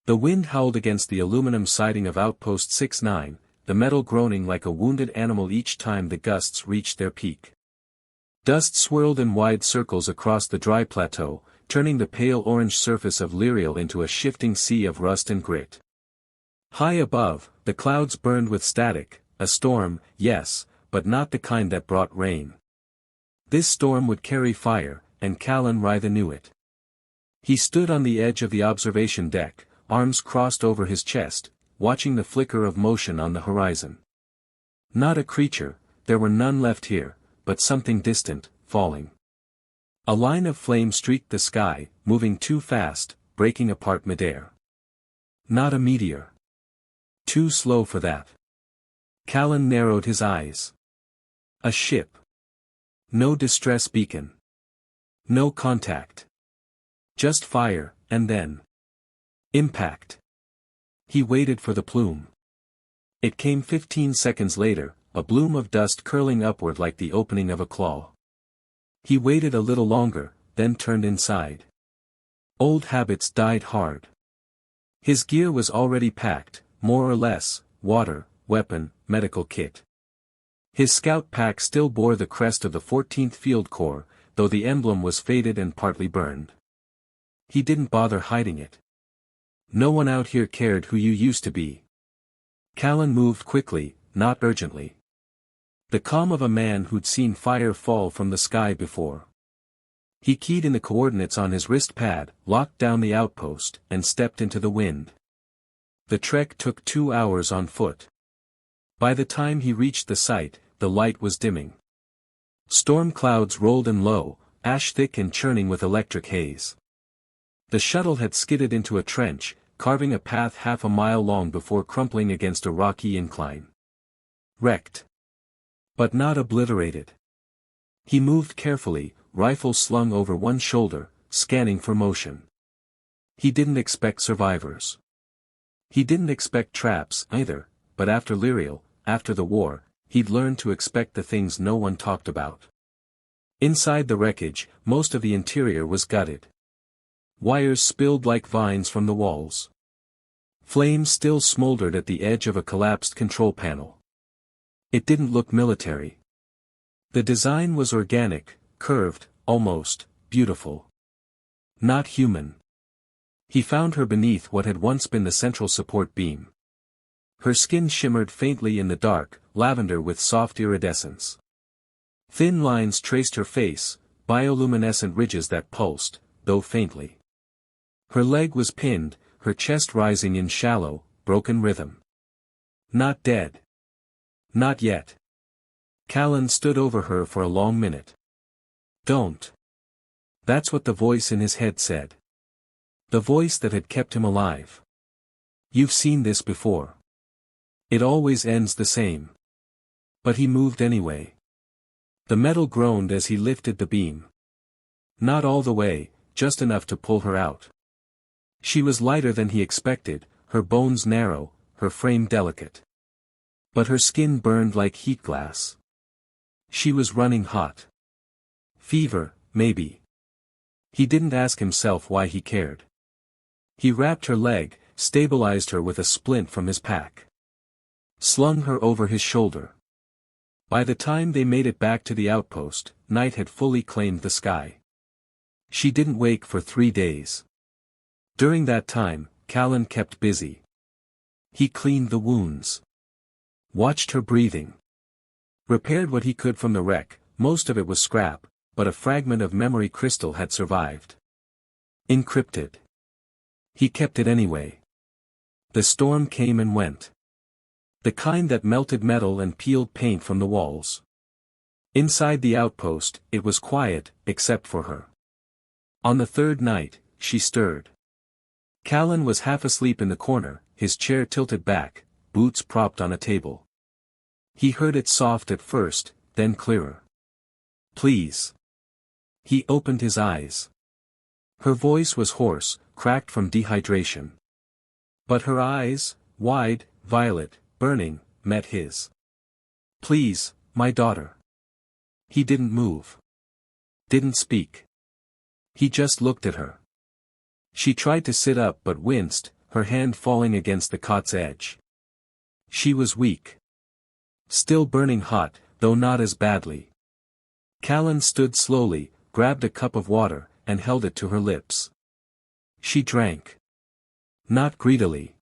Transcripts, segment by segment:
The wind howled against the aluminum siding of Outpost 6-9, the metal groaning like a wounded animal each time the gusts reached their peak. Dust swirled in wide circles across the dry plateau, turning the pale orange surface of Lyriel into a shifting sea of rust and grit. High above, the clouds burned with static, a storm, yes, but not the kind that brought rain. This storm would carry fire, and Callan Rytha knew it. He stood on the edge of the observation deck, arms crossed over his chest, watching the flicker of motion on the horizon. Not a creature, there were none left here, but something distant, falling. A line of flame streaked the sky, moving too fast, breaking apart midair. Not a meteor. Too slow for that. Callan narrowed his eyes. A ship. No distress beacon. No contact. Just fire, and then impact. He waited for the plume. It came 15 seconds later, a bloom of dust curling upward like the opening of a claw. He waited a little longer, then turned inside. Old habits died hard. His gear was already packed, more or less, water, weapon, medical kit. His scout pack still bore the crest of the 14th Field Corps, though the emblem was faded and partly burned. He didn't bother hiding it. No one out here cared who you used to be. Callan moved quickly, not urgently. The calm of a man who'd seen fire fall from the sky before. He keyed in the coordinates on his wrist pad, locked down the outpost, and stepped into the wind. The trek took 2 hours on foot. By the time he reached the site, the light was dimming. Storm clouds rolled in low, ash-thick and churning with electric haze. The shuttle had skidded into a trench, carving a path half a mile long before crumpling against a rocky incline. Wrecked. But not obliterated. He moved carefully, rifle slung over one shoulder, scanning for motion. He didn't expect survivors. He didn't expect traps, either, but after Lyriel, after the war, he'd learned to expect the things no one talked about. Inside the wreckage, most of the interior was gutted. Wires spilled like vines from the walls. Flames still smoldered at the edge of a collapsed control panel. It didn't look military. The design was organic, curved, almost beautiful. Not human. He found her beneath what had once been the central support beam. Her skin shimmered faintly in the dark, lavender with soft iridescence. Thin lines traced her face, bioluminescent ridges that pulsed, though faintly. Her leg was pinned, her chest rising in shallow, broken rhythm. Not dead. Not yet. Callan stood over her for a long minute. Don't. That's what the voice in his head said. The voice that had kept him alive. You've seen this before. It always ends the same. But he moved anyway. The metal groaned as he lifted the beam. Not all the way, just enough to pull her out. She was lighter than he expected, her bones narrow, her frame delicate. But her skin burned like heat glass. She was running hot. Fever, maybe. He didn't ask himself why he cared. He wrapped her leg, stabilized her with a splint from his pack. Slung her over his shoulder. By the time they made it back to the outpost, night had fully claimed the sky. She didn't wake for 3 days. During that time, Callan kept busy. He cleaned the wounds. Watched her breathing. Repaired what he could from the wreck, most of it was scrap, but a fragment of memory crystal had survived. Encrypted. He kept it anyway. The storm came and went. The kind that melted metal and peeled paint from the walls. Inside the outpost, it was quiet, except for her. On the third night, she stirred. Callan was half asleep in the corner, his chair tilted back, boots propped on a table. He heard it soft at first, then clearer. Please. He opened his eyes. Her voice was hoarse, cracked from dehydration. But her eyes, wide, violet, burning, met his. Please, my daughter. He didn't move. Didn't speak. He just looked at her. She tried to sit up but winced, her hand falling against the cot's edge. She was weak. Still burning hot, though not as badly. Callan stood slowly, grabbed a cup of water, and held it to her lips. She drank. Not greedily.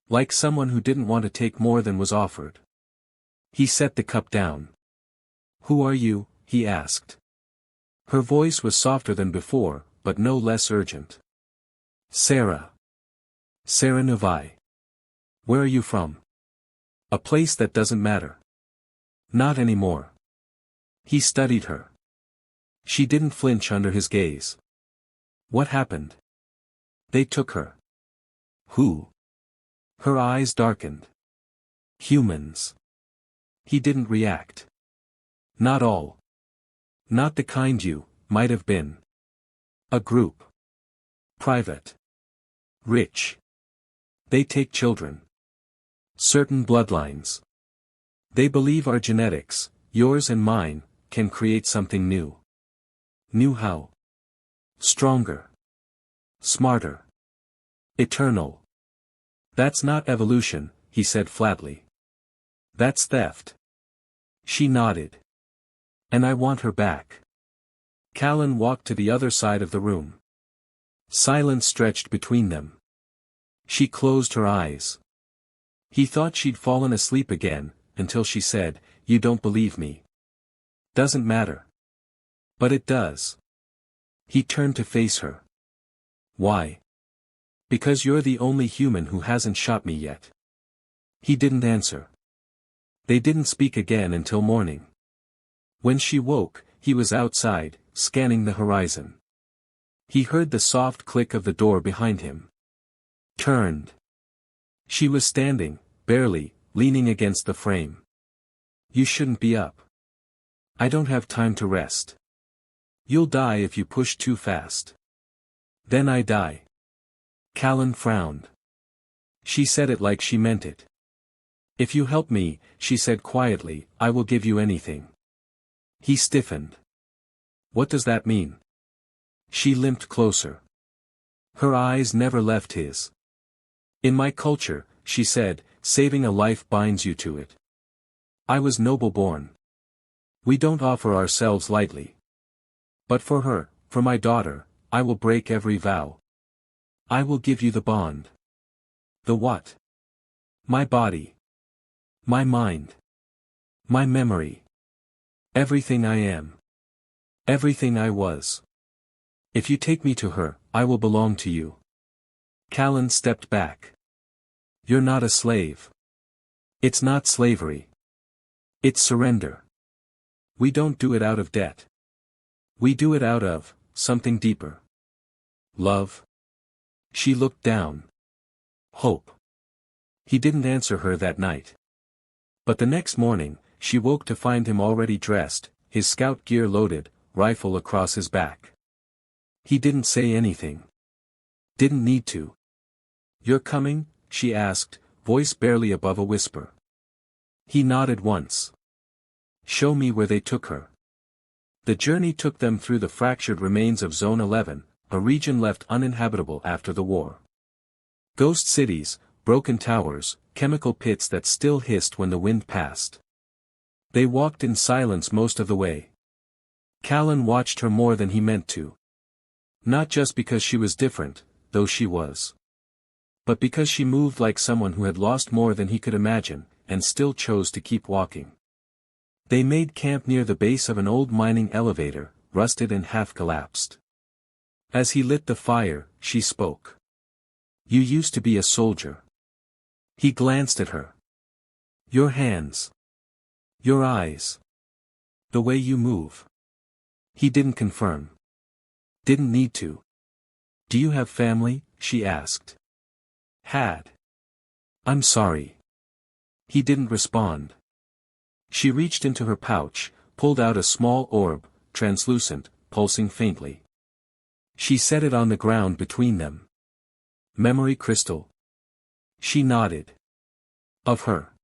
Like someone who didn't want to take more than was offered. He set the cup down. "Who are you?" he asked. Her voice was softer than before, but no less urgent. "Sarah. Sarah Novi. Where are you from?" "A place that doesn't matter." "Not anymore." He studied her. She didn't flinch under his gaze. "What happened?" "They took her." "Who?" Her eyes darkened. "Humans." He didn't react. "Not all. Not the kind you might have been. A group. Private. Rich. They take children. Certain bloodlines. They believe our genetics, yours and mine, can create something new. New how? Stronger. Smarter. Eternal. That's not evolution," he said flatly. "That's theft." She nodded. "And I want her back." Callan walked to the other side of the room. Silence stretched between them. She closed her eyes. He thought she'd fallen asleep again, until she said, "You don't believe me." "Doesn't matter." "But it does." He turned to face her. "Why?" "Because you're the only human who hasn't shot me yet." He didn't answer. They didn't speak again until morning. When she woke, he was outside, scanning the horizon. He heard the soft click of the door behind him. Turned. She was standing, barely, leaning against the frame. "You shouldn't be up." "I don't have time to rest." "You'll die if you push too fast." "Then I die." Callan frowned. She said it like she meant it. "If you help me," she said quietly, "I will give you anything." He stiffened. "What does that mean?" She limped closer. Her eyes never left his. "In my culture," she said, "saving a life binds you to it. I was noble born. We don't offer ourselves lightly. But for her, for my daughter, I will break every vow. I will give you the bond." "The what?" "My body. My mind. My memory. Everything I am. Everything I was. If you take me to her, I will belong to you." Callan stepped back. "You're not a slave. It's not slavery. It's surrender. We don't do it out of debt. We do it out of something deeper. Love." She looked down. Hope. He didn't answer her that night. But the next morning, she woke to find him already dressed, his scout gear loaded, rifle across his back. He didn't say anything. Didn't need to. "You're coming?" she asked, voice barely above a whisper. He nodded once. "Show me where they took her." The journey took them through the fractured remains of Zone 11, a region left uninhabitable after the war. Ghost cities, broken towers, chemical pits that still hissed when the wind passed. They walked in silence most of the way. Callan watched her more than he meant to. Not just because she was different, though she was. But because she moved like someone who had lost more than he could imagine, and still chose to keep walking. They made camp near the base of an old mining elevator, rusted and half-collapsed. As he lit the fire, she spoke. "You used to be a soldier." He glanced at her. "Your hands. Your eyes. The way you move." He didn't confirm. Didn't need to. "Do you have family?" she asked. "Had." "I'm sorry." He didn't respond. She reached into her pouch, pulled out a small orb, translucent, pulsing faintly. She set it on the ground between them. "Memory crystal." She nodded. "Of her."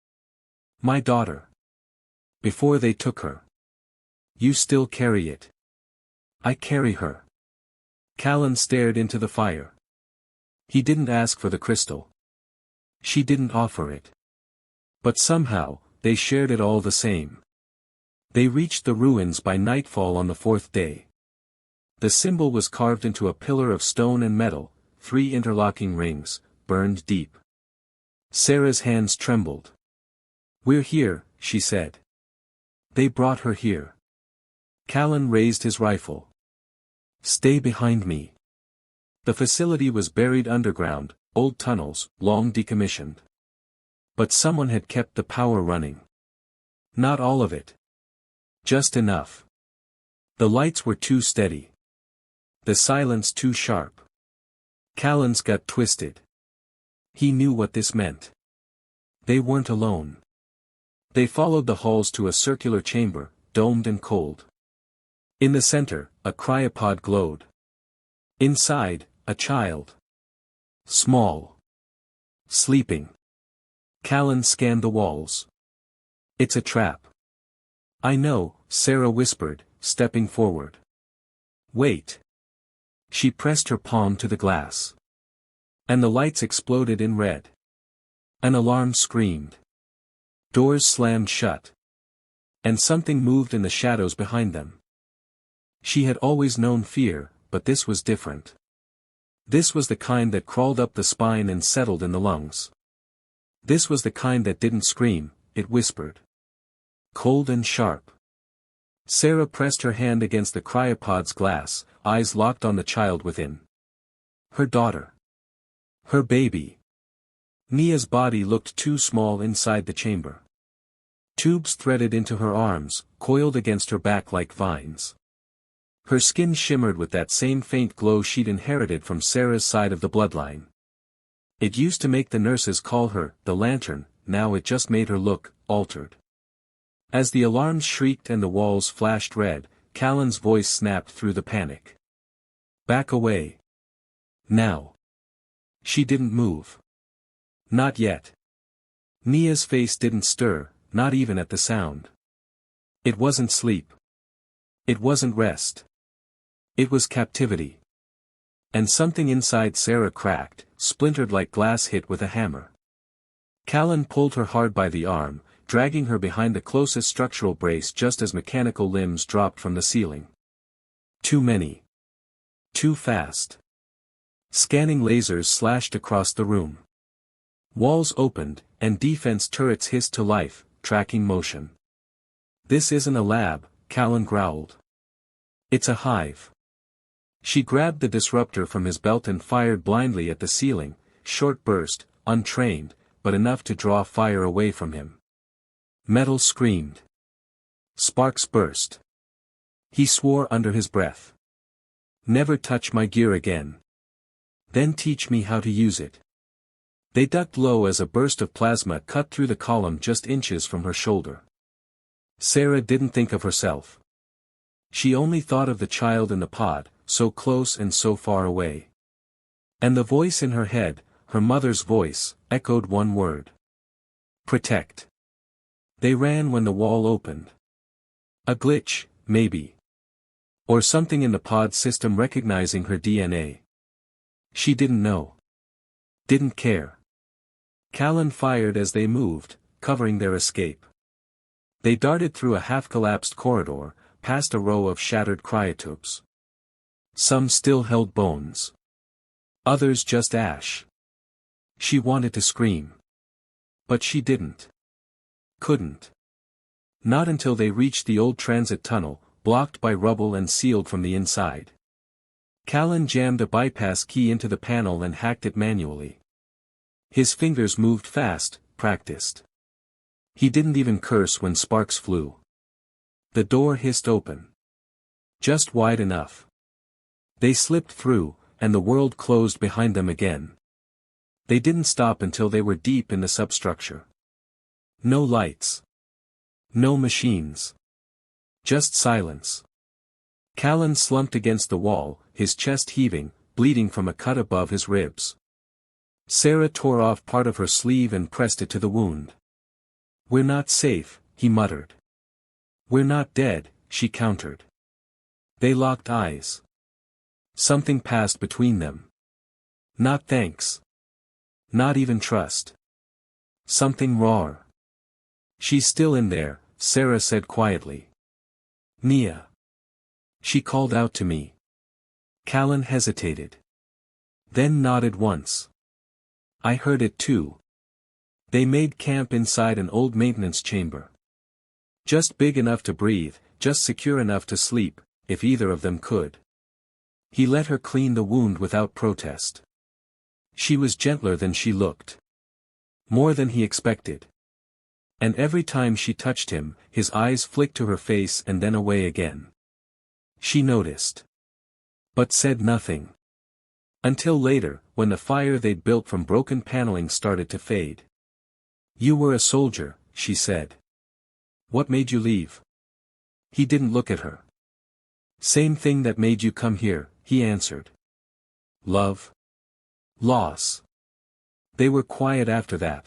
"My daughter. Before they took her." "You still carry it." "I carry her." Callan stared into the fire. He didn't ask for the crystal. She didn't offer it. But somehow, they shared it all the same. They reached the ruins by nightfall on the fourth day. The symbol was carved into a pillar of stone and metal, 3 interlocking rings, burned deep. Sarah's hands trembled. "We're here," she said. "They brought her here." Callan raised his rifle. "Stay behind me." The facility was buried underground, old tunnels, long decommissioned. But someone had kept the power running. Not all of it. Just enough. The lights were too steady. The silence too sharp. Callan's gut twisted. He knew what this meant. They weren't alone. They followed the halls to a circular chamber, domed and cold. In the center, a cryopod glowed. Inside, a child. Small. Sleeping. Callan scanned the walls. "It's a trap." "I know," Sarah whispered, stepping forward. "Wait." She pressed her palm to the glass. And the lights exploded in red. An alarm screamed. Doors slammed shut. And something moved in the shadows behind them. She had always known fear, but this was different. This was the kind that crawled up the spine and settled in the lungs. This was the kind that didn't scream, it whispered. Cold and sharp. Sarah pressed her hand against the cryopod's glass, eyes locked on the child within. Her daughter. Her baby. Nia's body looked too small inside the chamber. Tubes threaded into her arms, coiled against her back like vines. Her skin shimmered with that same faint glow she'd inherited from Sarah's side of the bloodline. It used to make the nurses call her the Lantern, now it just made her look altered. As the alarms shrieked and the walls flashed red, Callan's voice snapped through the panic. "Back away. Now." She didn't move. Not yet. Nia's face didn't stir, not even at the sound. It wasn't sleep. It wasn't rest. It was captivity. And something inside Sarah cracked, splintered like glass hit with a hammer. Callan pulled her hard by the arm, dragging her behind the closest structural brace just as mechanical limbs dropped from the ceiling. Too many. Too fast. Scanning lasers slashed across the room. Walls opened, and defense turrets hissed to life, tracking motion. "This isn't a lab," Callan growled. "It's a hive." She grabbed the disruptor from his belt and fired blindly at the ceiling, short burst, untrained, but enough to draw fire away from him. Metal screamed. Sparks burst. He swore under his breath. "Never touch my gear again. Then teach me how to use it." They ducked low as a burst of plasma cut through the column just inches from her shoulder. Sarah didn't think of herself. She only thought of the child in the pod, so close and so far away. And the voice in her head, her mother's voice, echoed one word. Protect. They ran when the wall opened. A glitch, maybe. Or something in the pod system recognizing her DNA. She didn't know. Didn't care. Callan fired as they moved, covering their escape. They darted through a half-collapsed corridor, past a row of shattered cryotubes. Some still held bones. Others just ash. She wanted to scream. But she didn't. Couldn't. Not until they reached the old transit tunnel, blocked by rubble and sealed from the inside. Callan jammed a bypass key into the panel and hacked it manually. His fingers moved fast, practiced. He didn't even curse when sparks flew. The door hissed open. Just wide enough. They slipped through, and the world closed behind them again. They didn't stop until they were deep in the substructure. No lights. No machines. Just silence. Callan slumped against the wall, his chest heaving, bleeding from a cut above his ribs. Sarah tore off part of her sleeve and pressed it to the wound. "We're not safe," he muttered. "We're not dead," she countered. They locked eyes. Something passed between them. Not thanks. Not even trust. Something raw. She's still in there, Sarah said quietly. Nia. She called out to me. Callan hesitated. Then nodded once. I heard it too. They made camp inside an old maintenance chamber. Just big enough to breathe, just secure enough to sleep, if either of them could. He let her clean the wound without protest. She was gentler than she looked. More than he expected. And every time she touched him, his eyes flicked to her face and then away again. She noticed. But said nothing. Until later, when the fire they'd built from broken paneling started to fade. You were a soldier, she said. What made you leave? He didn't look at her. Same thing that made you come here, he answered. Love. Loss. They were quiet after that.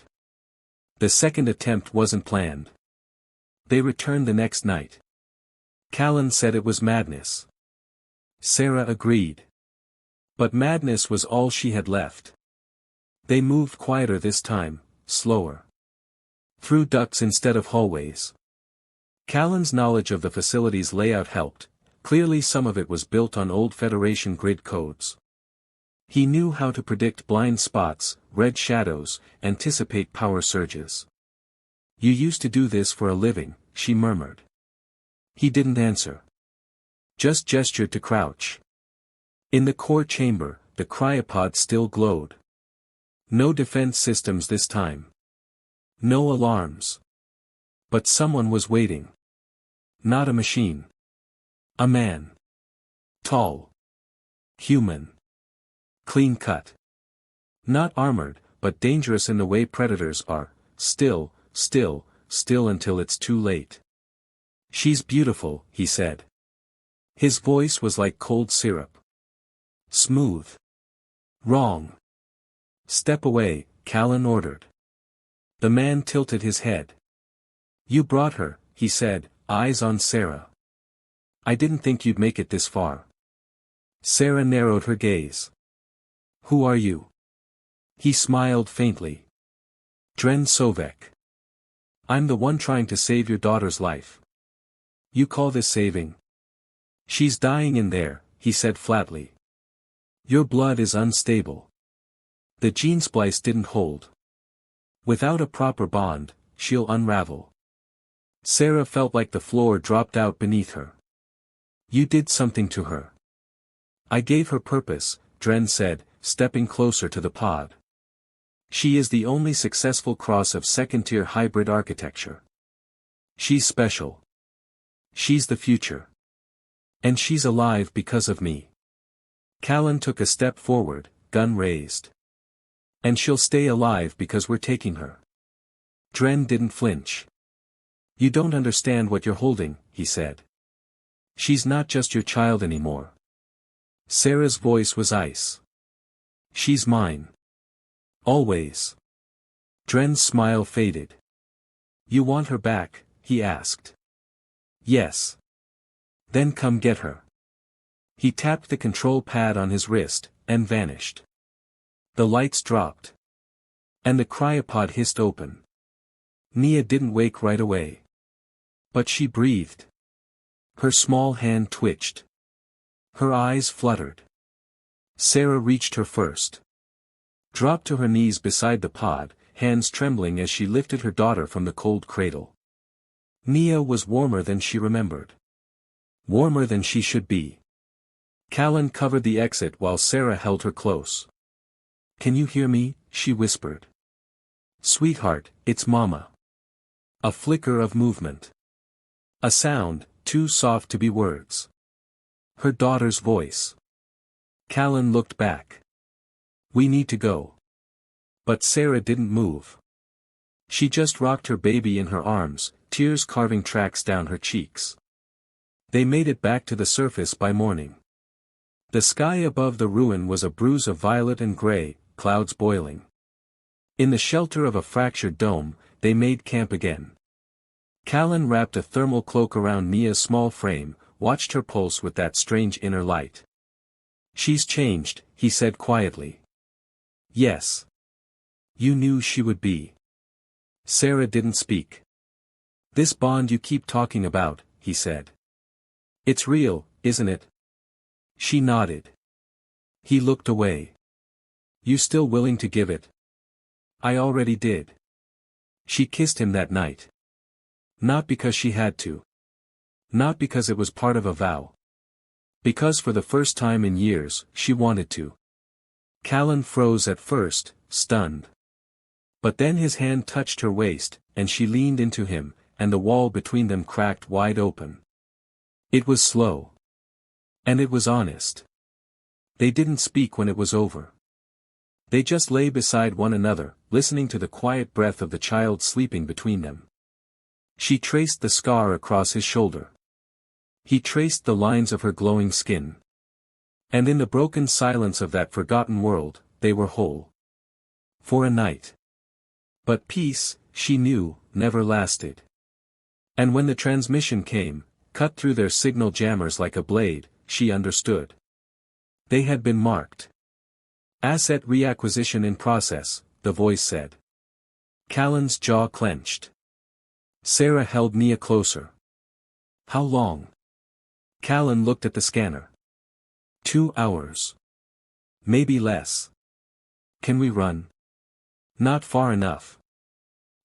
The second attempt wasn't planned. They returned the next night. Callan said it was madness. Sarah agreed. But madness was all she had left. They moved quieter this time, slower. Through ducts instead of hallways. Callan's knowledge of the facility's layout helped. Clearly some of it was built on old Federation grid codes. He knew how to predict blind spots, red shadows, anticipate power surges. You used to do this for a living, she murmured. He didn't answer. Just gestured to crouch. In the core chamber, the cryopod still glowed. No defense systems this time. No alarms. But someone was waiting. Not a machine. A man. Tall. Human. Clean cut. Not armored, but dangerous in the way predators are, still until it's too late. She's beautiful, he said. His voice was like cold syrup. Smooth. Wrong. Step away, Callan ordered. The man tilted his head. You brought her, he said, eyes on Sarah. I didn't think you'd make it this far. Sarah narrowed her gaze. Who are you? He smiled faintly. Dren Sovek. I'm the one trying to save your daughter's life. You call this saving? She's dying in there, he said flatly. Your blood is unstable. The gene splice didn't hold. Without a proper bond, she'll unravel. Sarah felt like the floor dropped out beneath her. You did something to her. I gave her purpose, Dren said, stepping closer to the pod. She is the only successful cross of second-tier hybrid architecture. She's special. She's the future. And she's alive because of me. Callan took a step forward, gun raised. And she'll stay alive because we're taking her. Dren didn't flinch. You don't understand what you're holding, he said. She's not just your child anymore. Sarah's voice was ice. She's mine. Always. Dren's smile faded. You want her back, he asked. Yes. Then come get her. He tapped the control pad on his wrist, and vanished. The lights dropped. And the cryopod hissed open. Nia didn't wake right away. But she breathed. Her small hand twitched. Her eyes fluttered. Sarah reached her first. Dropped to her knees beside the pod, hands trembling as she lifted her daughter from the cold cradle. Nia was warmer than she remembered. Warmer than she should be. Callan covered the exit while Sarah held her close. Can you hear me? She whispered. Sweetheart, it's Mama. A flicker of movement. A sound, too soft to be words. Her daughter's voice. Callan looked back. We need to go. But Sarah didn't move. She just rocked her baby in her arms, tears carving tracks down her cheeks. They made it back to the surface by morning. The sky above the ruin was a bruise of violet and gray, clouds boiling. In the shelter of a fractured dome, they made camp again. Callan wrapped a thermal cloak around Nia's small frame, watched her pulse with that strange inner light. She's changed, he said quietly. Yes. You knew she would be. Sarah didn't speak. This bond you keep talking about, he said. It's real, isn't it? She nodded. He looked away. You still willing to give it? I already did. She kissed him that night. Not because she had to. Not because it was part of a vow. Because for the first time in years, she wanted to. Callan froze at first, stunned. But then his hand touched her waist, and she leaned into him, and the wall between them cracked wide open. It was slow. And it was honest. They didn't speak when it was over. They just lay beside one another, listening to the quiet breath of the child sleeping between them. She traced the scar across his shoulder. He traced the lines of her glowing skin. And in the broken silence of that forgotten world, they were whole. For a night. But peace, she knew, never lasted. And when the transmission came, cut through their signal jammers like a blade, she understood. They had been marked. Asset reacquisition in process, the voice said. Callan's jaw clenched. Sarah held Nia closer. How long? Callan looked at the scanner. 2 hours. Maybe less. Can we run? Not far enough.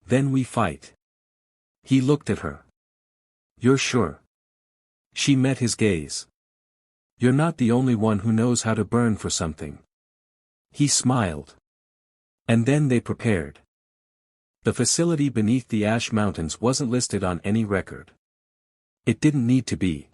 Then we fight. He looked at her. You're sure? She met his gaze. You're not the only one who knows how to burn for something. He smiled. And then they prepared. The facility beneath the Ash Mountains wasn't listed on any record. It didn't need to be.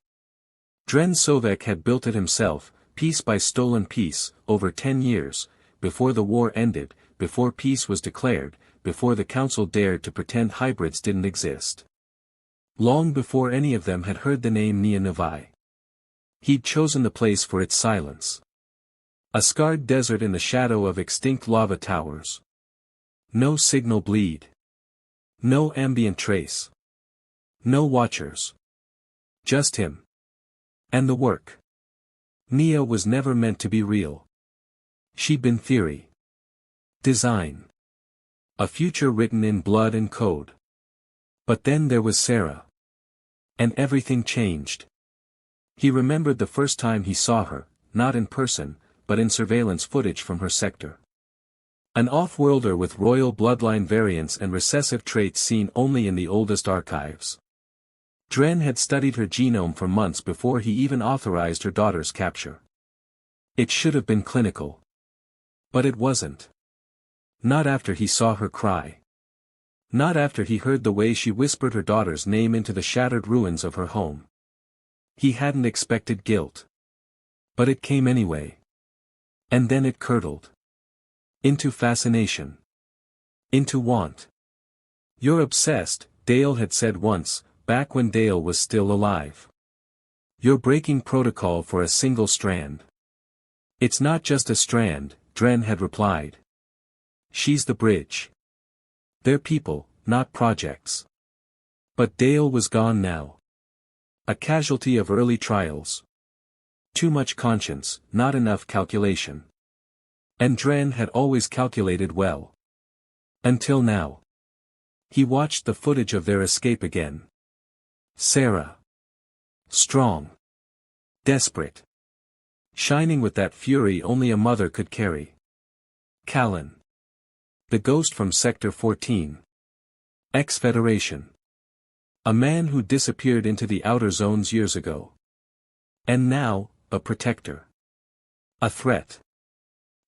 Dren Sovek had built it himself, piece by stolen piece, over 10 years, before the war ended, before peace was declared, before the council dared to pretend hybrids didn't exist. Long before any of them had heard the name Nia Nevi. He'd chosen the place for its silence. A scarred desert in the shadow of extinct lava towers. No signal bleed. No ambient trace. No watchers. Just him. And the work. Nia was never meant to be real. She'd been theory. Design. A future written in blood and code. But then there was Sarah. And everything changed. He remembered the first time he saw her, not in person, but in surveillance footage from her sector. An off-worlder with royal bloodline variants and recessive traits seen only in the oldest archives. Dren had studied her genome for months before he even authorized her daughter's capture. It should have been clinical. But it wasn't. Not after he saw her cry. Not after he heard the way she whispered her daughter's name into the shattered ruins of her home. He hadn't expected guilt. But it came anyway. And then it curdled. Into fascination. Into want. You're obsessed, Dale had said once, back when Dale was still alive. You're breaking protocol for a single strand. It's not just a strand, Dren had replied. She's the bridge. They're people, not projects. But Dale was gone now. A casualty of early trials. Too much conscience, not enough calculation. And Dren had always calculated well. Until now. He watched the footage of their escape again. Sarah. Strong. Desperate. Shining with that fury only a mother could carry. Callan. The ghost from Sector 14. Ex-Federation. A man who disappeared into the outer zones years ago. And now, a protector. A threat.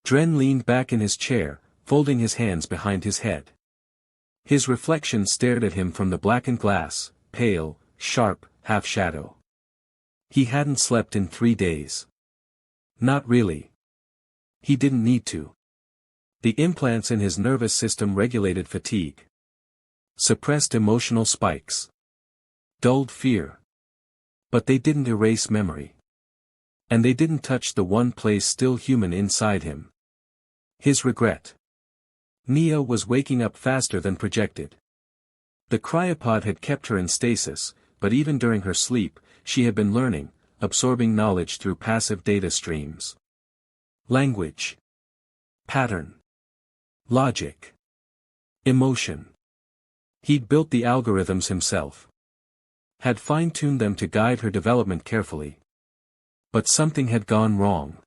Dren leaned back in his chair, folding his hands behind his head. His reflection stared at him from the blackened glass, pale, sharp, half-shadow. He hadn't slept in 3 days. Not really. He didn't need to. The implants in his nervous system regulated fatigue. Suppressed emotional spikes. Dulled fear. But they didn't erase memory. And they didn't touch the one place still human inside him. His regret. Nia was waking up faster than projected. The cryopod had kept her in stasis, but even during her sleep, she had been learning, absorbing knowledge through passive data streams. Language. Pattern. Logic. Emotion. He'd built the algorithms himself. Had fine-tuned them to guide her development carefully. But something had gone wrong.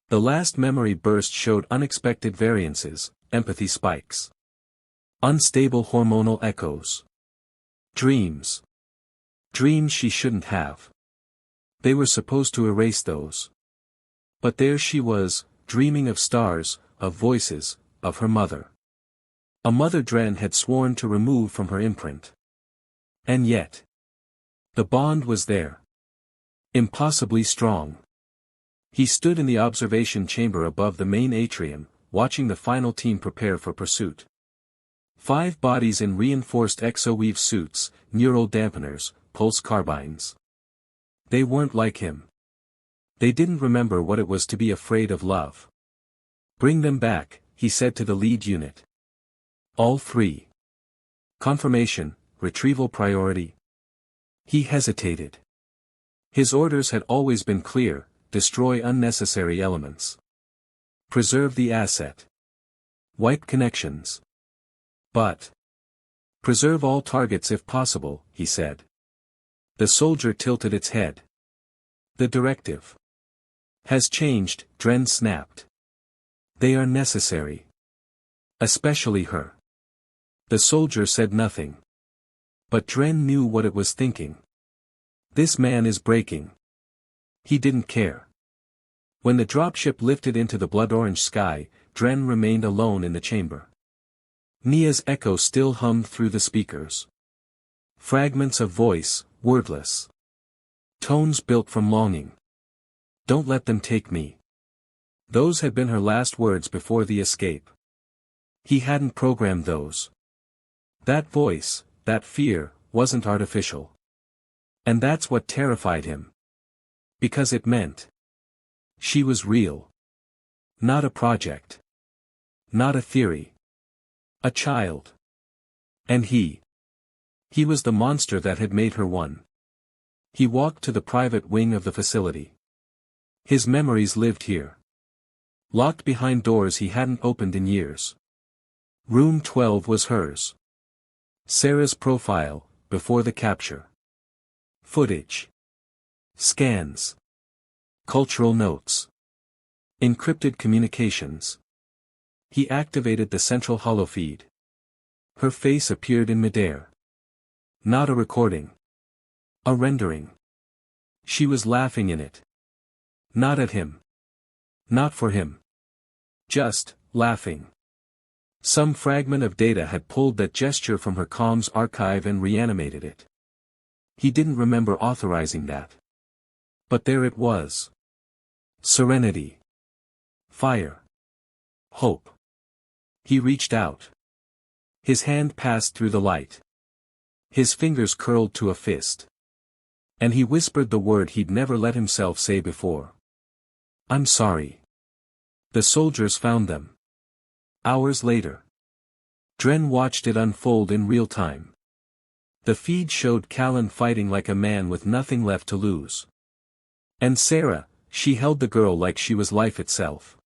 The last memory burst showed unexpected variances, empathy spikes. Unstable hormonal echoes. Dreams. Dreams she shouldn't have. They were supposed to erase those. But there she was, dreaming of stars, of voices, of her mother. A mother Dren had sworn to remove from her imprint. And yet. The bond was there. Impossibly strong. He stood in the observation chamber above the main atrium, watching the final team prepare for pursuit. 5 bodies in reinforced exoweave suits, neural dampeners, pulse carbines. They weren't like him. They didn't remember what it was to be afraid of love. Bring them back, he said to the lead unit. All 3. Confirmation, retrieval priority. He hesitated. His orders had always been clear: destroy unnecessary elements. Preserve the asset. Wipe connections. But. Preserve all targets if possible, he said. The soldier tilted its head. The directive has changed, Dren snapped. They are necessary. Especially her. The soldier said nothing. But Dren knew what it was thinking. This man is breaking. He didn't care. When the dropship lifted into the blood-orange sky, Dren remained alone in the chamber. Nia's echo still hummed through the speakers. Fragments of voice, wordless. Tones built from longing. Don't let them take me. Those had been her last words before the escape. He hadn't programmed those. That voice, that fear, wasn't artificial. And that's what terrified him. Because it meant. She was real. Not a project. Not a theory. A child. And he. He was the monster that had made her one. He walked to the private wing of the facility. His memories lived here. Locked behind doors he hadn't opened in years. Room 12 was hers. Sarah's profile, before the capture. Footage. Scans. Cultural notes. Encrypted communications. He activated the central holofeed. Her face appeared in midair. Not a recording. A rendering. She was laughing in it. Not at him. Not for him. Just, laughing. Some fragment of data had pulled that gesture from her comms archive and reanimated it. He didn't remember authorizing that. But there it was. Serenity. Fire. Hope. He reached out. His hand passed through the light. His fingers curled to a fist. And he whispered the word he'd never let himself say before. I'm sorry. The soldiers found them. Hours later. Dren watched it unfold in real time. The feed showed Callan fighting like a man with nothing left to lose. And Sarah, she held the girl like she was life itself.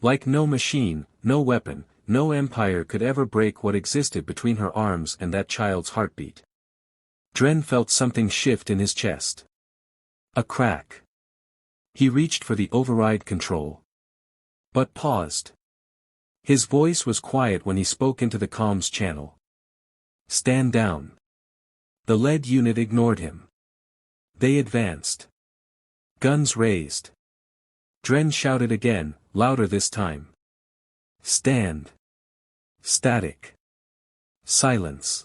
Like no machine, no weapon, no empire could ever break what existed between her arms and that child's heartbeat. Dren felt something shift in his chest. A crack. He reached for the override control. But paused. His voice was quiet when he spoke into the comms channel. Stand down. The lead unit ignored him. They advanced. Guns raised. Dren shouted again, louder this time. Stand. Static. Silence.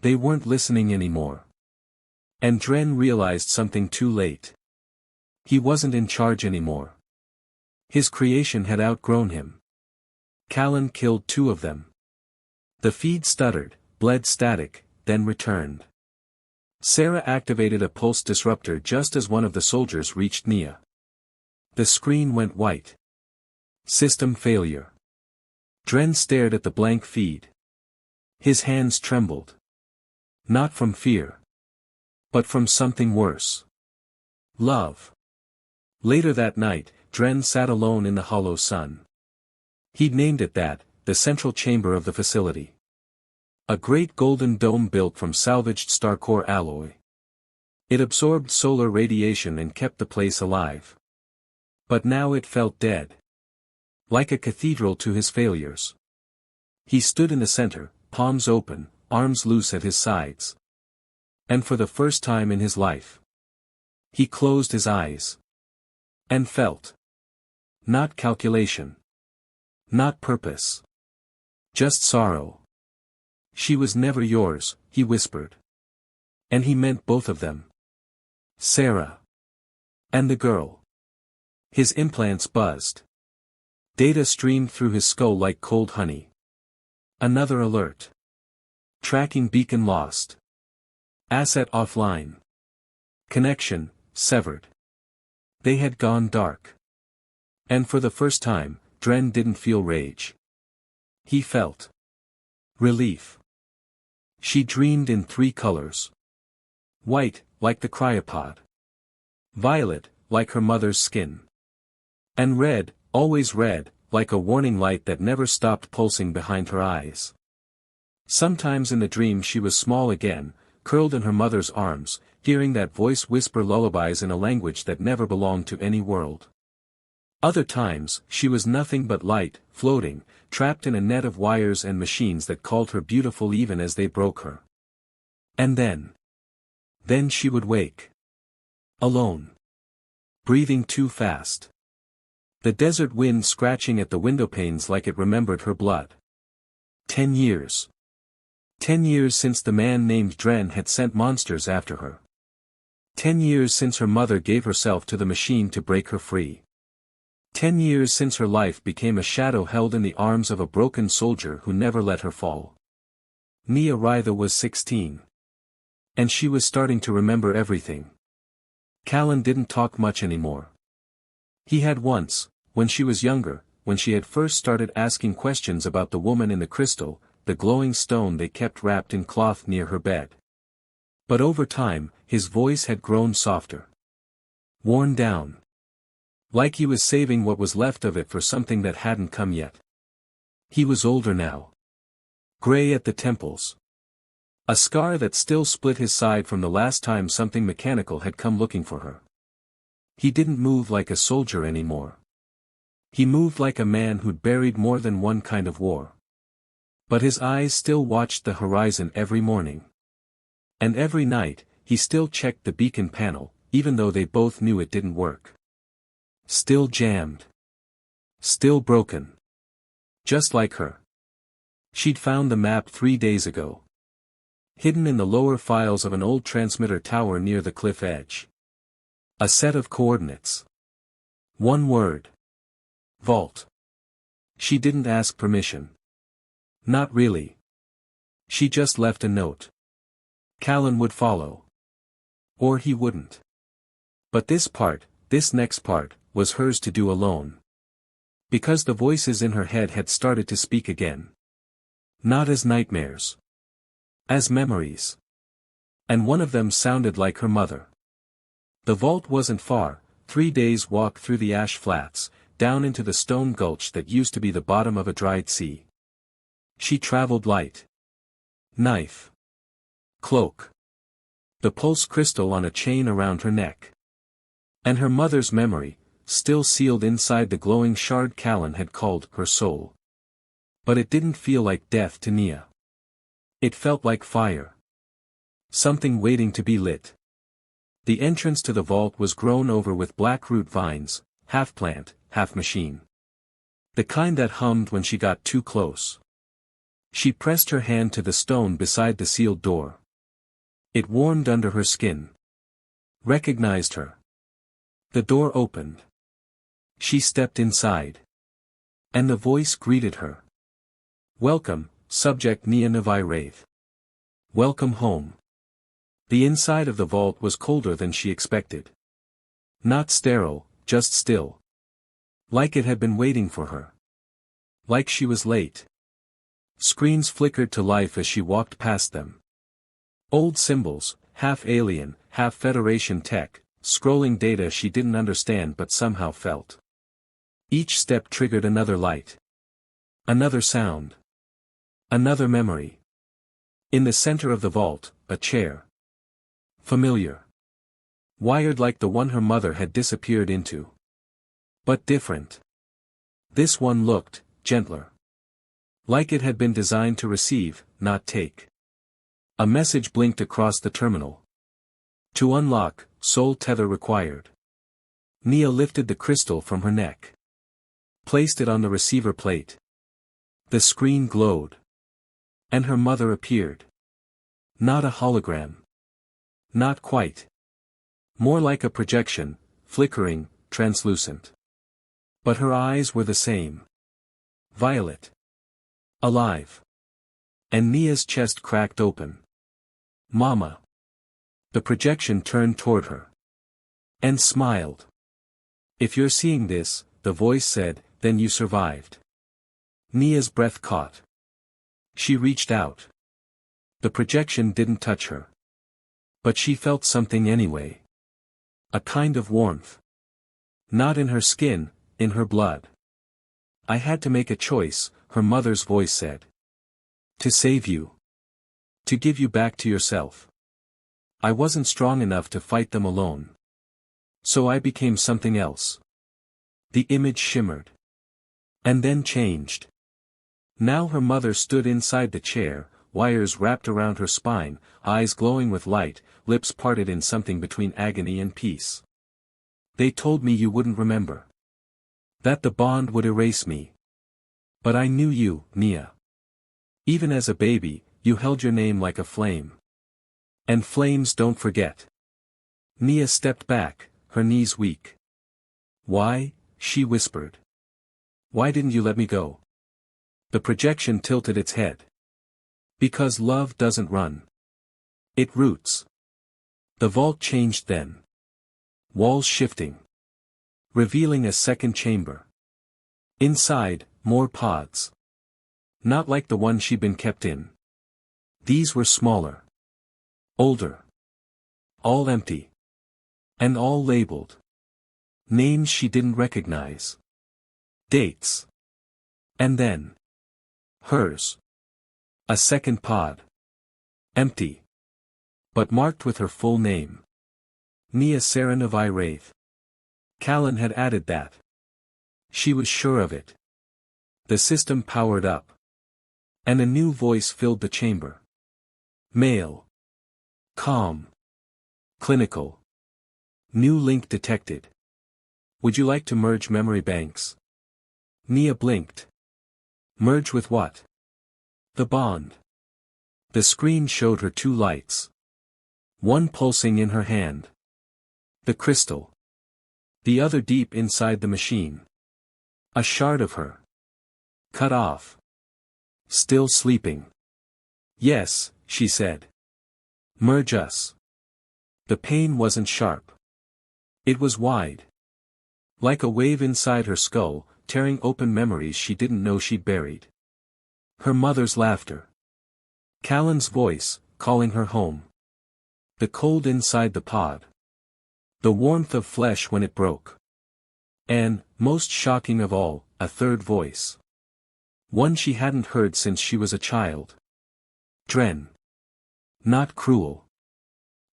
They weren't listening anymore. And Dren realized something too late. He wasn't in charge anymore. His creation had outgrown him. Callan killed 2 of them. The feed stuttered, bled static, then returned. Sarah activated a pulse disruptor just as one of the soldiers reached Nia. The screen went white. System failure. Dren stared at the blank feed. His hands trembled. Not from fear. But from something worse. Love. Later that night, Dren sat alone in the hollow sun. He'd named it that, the central chamber of the facility. A great golden dome built from salvaged Starcore alloy. It absorbed solar radiation and kept the place alive. But now it felt dead. Like a cathedral to his failures. He stood in the center, palms open, arms loose at his sides. And for the first time in his life, he closed his eyes. And felt. Not calculation. Not purpose. Just sorrow. She was never yours, he whispered. And he meant both of them. Sarah. And the girl. His implants buzzed. Data streamed through his skull like cold honey. Another alert. Tracking beacon lost. Asset offline. Connection, severed. They had gone dark. And for the first time, Dren didn't feel rage. He felt relief. She dreamed in 3 colors. White, like the cryopod. Violet, like her mother's skin. And red, always red, like a warning light that never stopped pulsing behind her eyes. Sometimes in the dream she was small again, curled in her mother's arms, hearing that voice whisper lullabies in a language that never belonged to any world. Other times, she was nothing but light, floating, trapped in a net of wires and machines that called her beautiful even as they broke her. And then she would wake. Alone. Breathing too fast. The desert wind scratching at the windowpanes like it remembered her blood. 10 years. 10 years since the man named Dren had sent monsters after her. 10 years since her mother gave herself to the machine to break her free. 10 years since her life became a shadow held in the arms of a broken soldier who never let her fall. Nia Rytha was 16. And she was starting to remember everything. Callan didn't talk much anymore. He had once, when she was younger, when she had first started asking questions about the woman in the crystal, the glowing stone they kept wrapped in cloth near her bed. But over time, his voice had grown softer. Worn down. Like he was saving what was left of it for something that hadn't come yet. He was older now. Gray at the temples. A scar that still split his side from the last time something mechanical had come looking for her. He didn't move like a soldier anymore. He moved like a man who'd buried more than one kind of war. But his eyes still watched the horizon every morning. And every night, he still checked the beacon panel, even though they both knew it didn't work. Still jammed. Still broken. Just like her. She'd found the map 3 days ago. Hidden in the lower files of an old transmitter tower near the cliff edge. A set of coordinates. One word. Vault. She didn't ask permission. Not really. She just left a note. Callan would follow. Or he wouldn't. But this next part, was hers to do alone. Because the voices in her head had started to speak again. Not as nightmares. As memories. And one of them sounded like her mother. The vault wasn't far, 3 days' walk through the ash flats, down into the stone gulch that used to be the bottom of a dried sea. She traveled light. Knife. Cloak. The pulse crystal on a chain around her neck. And her mother's memory, still sealed inside the glowing shard Callan had called her soul. But it didn't feel like death to Nia. It felt like fire. Something waiting to be lit. The entrance to the vault was grown over with black root vines, half plant, half machine. The kind that hummed when she got too close. She pressed her hand to the stone beside the sealed door. It warmed under her skin. Recognized her. The door opened. She stepped inside. And the voice greeted her. Welcome, Subject Nia Wraith. Welcome home. The inside of the vault was colder than she expected. Not sterile, just still. Like it had been waiting for her. Like she was late. Screens flickered to life as she walked past them. Old symbols, half alien, half Federation tech, scrolling data she didn't understand but somehow felt. Each step triggered another light. Another sound. Another memory. In the center of the vault, a chair. Familiar. Wired like the one her mother had disappeared into. But different. This one looked gentler. Like it had been designed to receive, not take. A message blinked across the terminal. To unlock, soul tether required. Nia lifted the crystal from her neck. Placed it on the receiver plate. The screen glowed. And her mother appeared. Not a hologram. Not quite. More like a projection, flickering, translucent. But her eyes were the same. Violet. Alive. And Nia's chest cracked open. Mama. The projection turned toward her. And smiled. If you're seeing this, the voice said, then you survived. Nia's breath caught. She reached out. The projection didn't touch her. But she felt something anyway. A kind of warmth. Not in her skin, in her blood. I had to make a choice, her mother's voice said. To save you. To give you back to yourself. I wasn't strong enough to fight them alone. So I became something else. The image shimmered. And then changed. Now her mother stood inside the chair, wires wrapped around her spine, eyes glowing with light, lips parted in something between agony and peace. They told me you wouldn't remember. That the bond would erase me. But I knew you, Nia. Even as a baby, you held your name like a flame. And flames don't forget. Nia stepped back, her knees weak. Why? She whispered. Why didn't you let me go? The projection tilted its head. Because love doesn't run. It roots. The vault changed then. Walls shifting. Revealing a second chamber. Inside, more pods. Not like the one she'd been kept in. These were smaller. Older. All empty. And all labeled. Names she didn't recognize. Dates. And then. Hers. A second pod. Empty. But marked with her full name. Nia Saren of Wraith. Callan had added that. She was sure of it. The system powered up. And a new voice filled the chamber. Male. Calm. Clinical. New link detected. Would you like to merge memory banks? Nia blinked. Merge with what? The bond. The screen showed her two lights. One pulsing in her hand. The crystal. The other deep inside the machine. A shard of her. Cut off. Still sleeping. Yes, she said. Merge us. The pain wasn't sharp. It was wide. Like a wave inside her skull, tearing open memories she didn't know she'd buried. Her mother's laughter. Callan's voice, calling her home. The cold inside the pod. The warmth of flesh when it broke. And, most shocking of all, a third voice. One she hadn't heard since she was a child. Dren. Not cruel.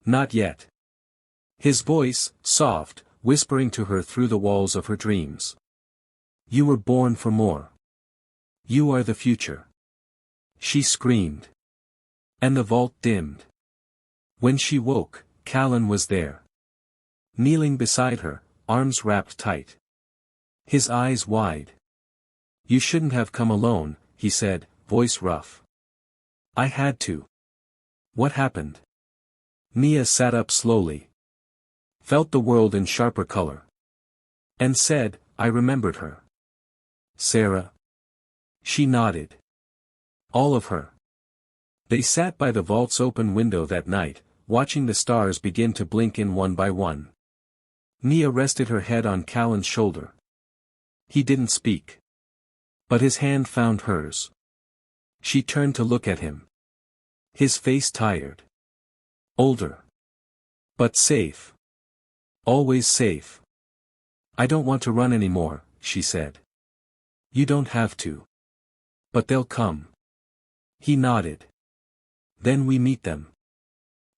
Not yet. His voice, soft, whispering to her through the walls of her dreams. You were born for more. You are the future. She screamed. And the vault dimmed. When she woke, Callan was there. Kneeling beside her, arms wrapped tight. His eyes wide. You shouldn't have come alone, he said, voice rough. I had to. What happened? Nia sat up slowly. Felt the world in sharper color. And said, I remembered her. Sarah. She nodded. All of her. They sat by the vault's open window that night, watching the stars begin to blink in one by one. Nia rested her head on Callan's shoulder. He didn't speak. But his hand found hers. She turned to look at him. His face tired. Older. But safe. Always safe. I don't want to run anymore, she said. You don't have to. But they'll come. He nodded. Then we meet them.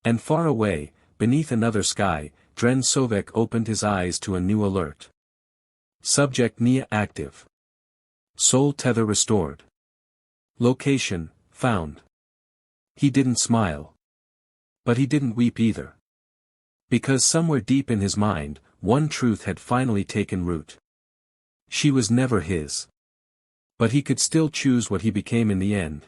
And far away, beneath another sky, Dren Sovek opened his eyes to a new alert. Subject Nia active. Soul tether restored. Location, found. He didn't smile. But he didn't weep either. Because somewhere deep in his mind, one truth had finally taken root. She was never his. But he could still choose what he became in the end.